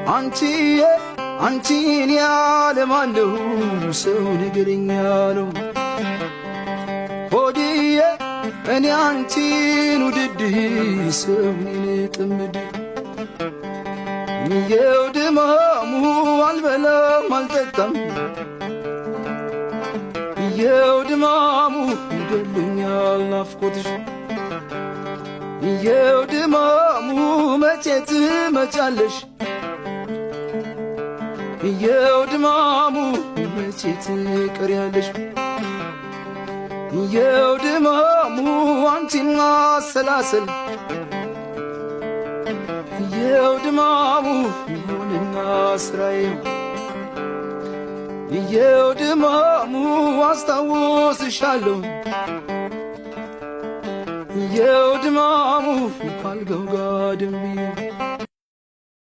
አንቺን ያለማለሁ ሰው ነገረኛ ነው ሆድዬ እኔ አንቺን ውድድ ሰውን ጥምድ የው ድማሙ አልበላም አልጠጣም የው ድማሙ ገሎኛል ናፍቆትሽ የው ድማሙ መቼ ትመጫለሽ የው ድማሙ መቼ ትቀሪያለሽ የው ድማሙ አንቺን ማሰላሰል የው ድማሙ ይሁንና ስራዬ የው ድማሙ አስታውስሻለሁ የው ድማሙ ካልጋው ጋር ደምዬ